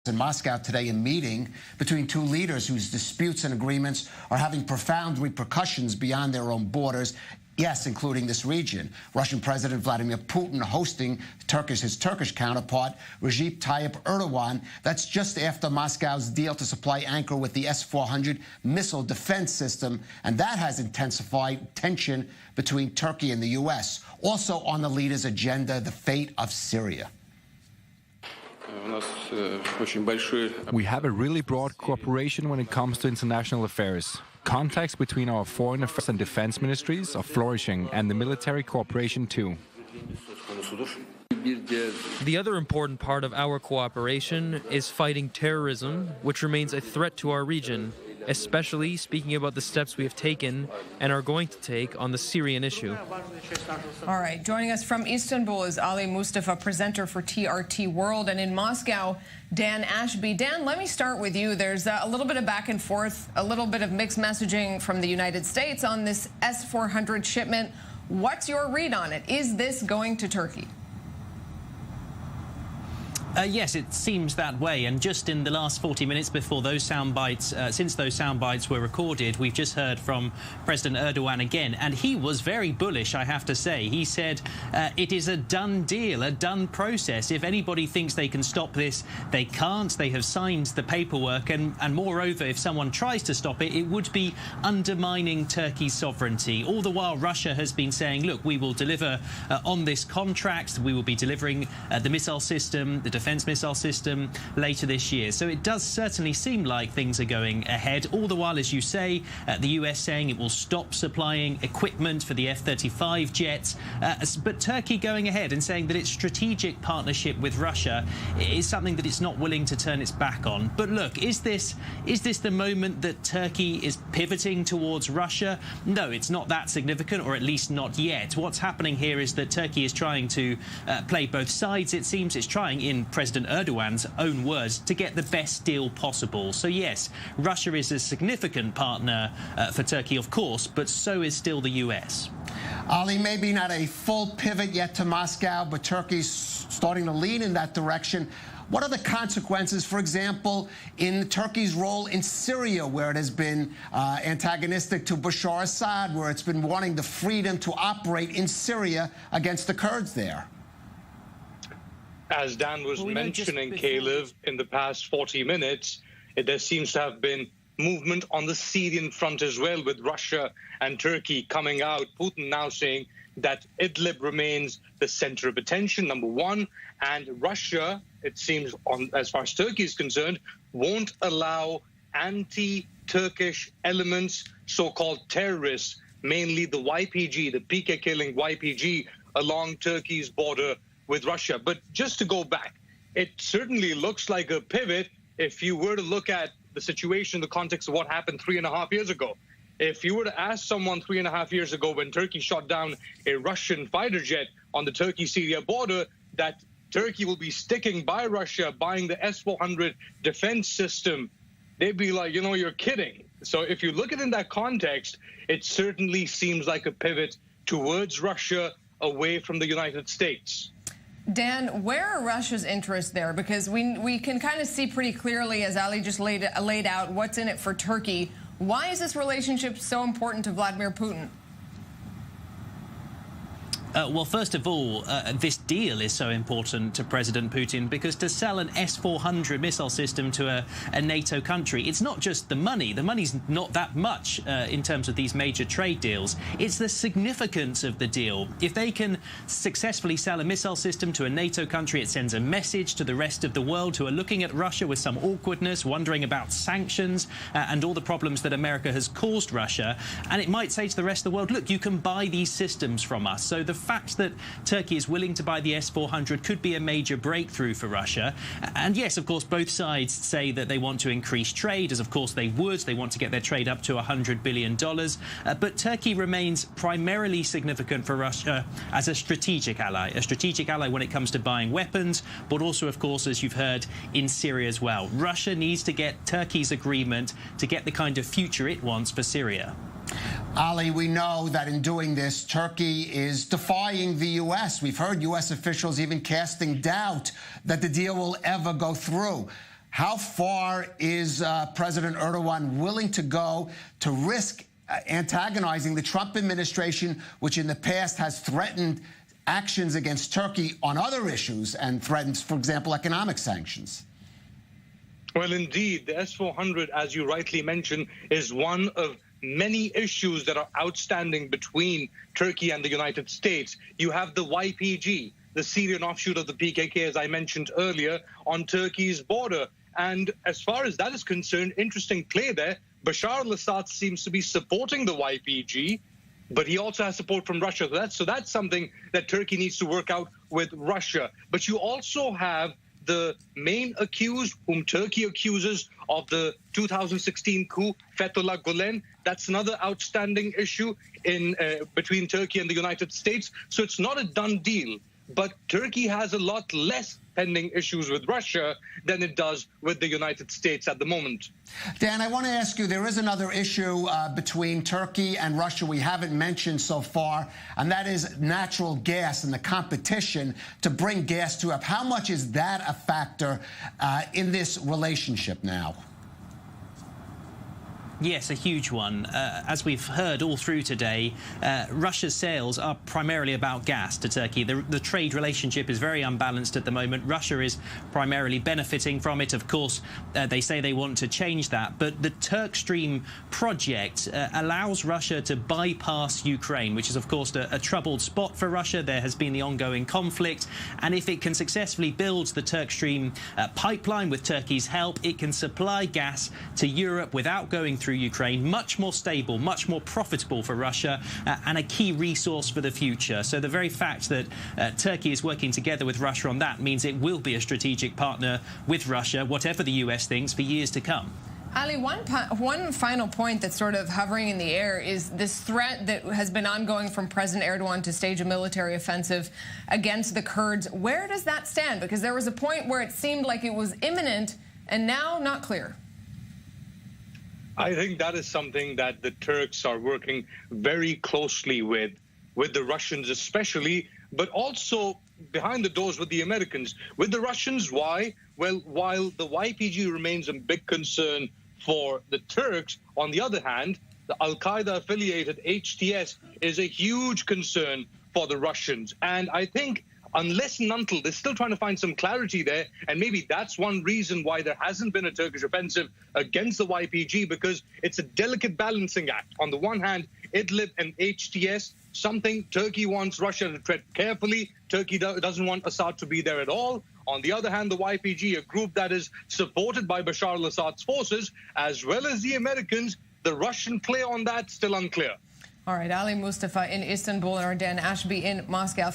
in Moscow today, a meeting between two leaders whose disputes and agreements are having profound repercussions beyond their own borders, yes, including this region. Russian President Vladimir Putin hosting his Turkish counterpart, Recep Tayyip Erdogan. That's just after Moscow's deal to supply Ankara with the S-400 missile defense system, and that has intensified tension between Turkey and the U.S. Also on the leaders' agenda, the fate of Syria. We have a really broad cooperation when it comes to international affairs. Contacts between our foreign affairs and defense ministries are flourishing, and the military cooperation too. The other important part of our cooperation is fighting terrorism, which remains a threat to our region, especially speaking about the steps we have taken and are going to take on the Syrian issue. All right, joining us from Istanbul is Ali Mustafa, presenter for TRT World, and in Moscow, Dan Ashby. Dan, let me start with you. There's a little bit of back and forth, a little bit of mixed messaging from the United States on this S-400 shipment. What's your read on it? Is this going to Turkey? Yes, it seems that way. And just in the last 40 minutes before those sound bites, since those sound bites were recorded, we've just heard from President Erdogan again. And he was very bullish, I have to say. He said it is a done deal, a done process. If anybody thinks they can stop this, they can't. They have signed the paperwork. And moreover, if someone tries to stop it, it would be undermining Turkey's sovereignty. All the while, Russia has been saying, look, we will deliver on this contract. We will be delivering the missile system, the defense missile system later this year. So it does certainly seem like things are going ahead. All the while, as you say, the US saying it will stop supplying equipment for the F-35 jets. But Turkey going ahead and saying that its strategic partnership with Russia is something that it's not willing to turn its back on. But look, is this the moment that Turkey is pivoting towards Russia? No, it's not that significant, or at least not yet. What's happening here is that Turkey is trying to play both sides. It seems it's trying, in President Erdogan's own words, to get the best deal possible. So yes, Russia is a significant partner for Turkey, of course, but so is still the US. Ali, maybe not a full pivot yet to Moscow, but Turkey's starting to lean in that direction. What are the consequences, for example, in Turkey's role in Syria, where it has been antagonistic to Bashar Assad, where it's been wanting the freedom to operate in Syria against the Kurds there? As Dan was mentioning, Caleb, in the past 40 minutes, there seems to have been movement on the Syrian front as well, with Russia and Turkey coming out. Putin now saying that Idlib remains the center of attention, number one, and Russia, it seems, as far as Turkey is concerned, won't allow anti-Turkish elements, so-called terrorists, mainly the YPG, the PK-killing YPG, along Turkey's border with Russia. But just to go back, it certainly looks like a pivot if you were to look at the situation in the context of what happened 3.5 years ago. If you were to ask someone 3.5 years ago, when Turkey shot down a Russian fighter jet on the Turkey-Syria border, that Turkey will be sticking by Russia, buying the S-400 defense system, they'd be like, you know, you're kidding. So if you look at it in that context, it certainly seems like a pivot towards Russia, away from the United States. Dan, where are Russia's interests there? Because we can kind of see pretty clearly, as Ali just laid out, what's in it for Turkey. Why is this relationship so important to Vladimir Putin? Well, first of all, this deal is so important to President Putin because to sell an S-400 missile system to a NATO country, it's not just the money. The money's not that much in terms of these major trade deals. It's the significance of the deal. If they can successfully sell a missile system to a NATO country, it sends a message to the rest of the world who are looking at Russia with some awkwardness, wondering about sanctions and all the problems that America has caused Russia. And it might say to the rest of the world, look, you can buy these systems from us. So the fact that Turkey is willing to buy the S-400 could be a major breakthrough for Russia. And yes, of course, both sides say that they want to increase trade, as of course they would. They want to get their trade up to $100 billion. But Turkey remains primarily significant for Russia as a strategic ally when it comes to buying weapons, but also, of course, as you've heard, in Syria as well. Russia needs to get Turkey's agreement to get the kind of future it wants for Syria. Ali, we know that in doing this, Turkey is defying the U.S. We've heard U.S. officials even casting doubt that the deal will ever go through. How far is President Erdogan willing to go to risk antagonizing the Trump administration, which in the past has threatened actions against Turkey on other issues and threatens, for example, economic sanctions? Well, indeed, the S-400, as you rightly mentioned, is one of many issues that are outstanding between Turkey and the United States. You have the YPG, the Syrian offshoot of the PKK, as I mentioned earlier, on Turkey's border. And as far as that is concerned, interesting play there. Bashar al-Assad seems to be supporting the YPG, but he also has support from Russia. So that's something that Turkey needs to work out with Russia. But you also have the main accused, whom Turkey accuses of the 2016 coup, Fethullah Gulen. That's another outstanding issue in between Turkey and the United States. So it's not a done deal. But Turkey has a lot less pending issues with Russia than it does with the United States at the moment. Dan, I want to ask you, there is another issue between Turkey and Russia we haven't mentioned so far, and that is natural gas and the competition to bring gas to Europe. How much is that a factor in this relationship now? Yes, a huge one. As we've heard all through today, Russia's sales are primarily about gas to Turkey. The trade relationship is very unbalanced at the moment. Russia is primarily benefiting from it. Of course, they say they want to change that. But the Turk Stream project allows Russia to bypass Ukraine, which is, of course, a troubled spot for Russia. There has been the ongoing conflict. And if it can successfully build the Turk Stream pipeline with Turkey's help, it can supply gas to Europe without going through Ukraine, much more stable, much more profitable for Russia, and a key resource for the future. So the very fact that Turkey is working together with Russia on that means it will be a strategic partner with Russia, whatever the US thinks, for years to come. Ali, one final point that's sort of hovering in the air is this threat that has been ongoing from President Erdogan to stage a military offensive against the Kurds. Where does that stand? Because there was a point where it seemed like it was imminent, and now not clear. I think that is something that the Turks are working very closely with the Russians especially, but also behind the doors with the Americans. With the Russians, why? Well, while the YPG remains a big concern for the Turks, on the other hand, the Al-Qaeda-affiliated HTS is a huge concern for the Russians. And I think unless and until they're still trying to find some clarity there, and maybe that's one reason why there hasn't been a Turkish offensive against the YPG, because it's a delicate balancing act. On the one hand, Idlib and HTS, something Turkey wants Russia to tread carefully. Turkey doesn't want Assad to be there at all. On the other hand, the YPG, a group that is supported by Bashar al-Assad's forces, as well as the Americans, the Russian play on that still unclear. All right, Ali Mustafa in Istanbul and Dan Ashby in Moscow.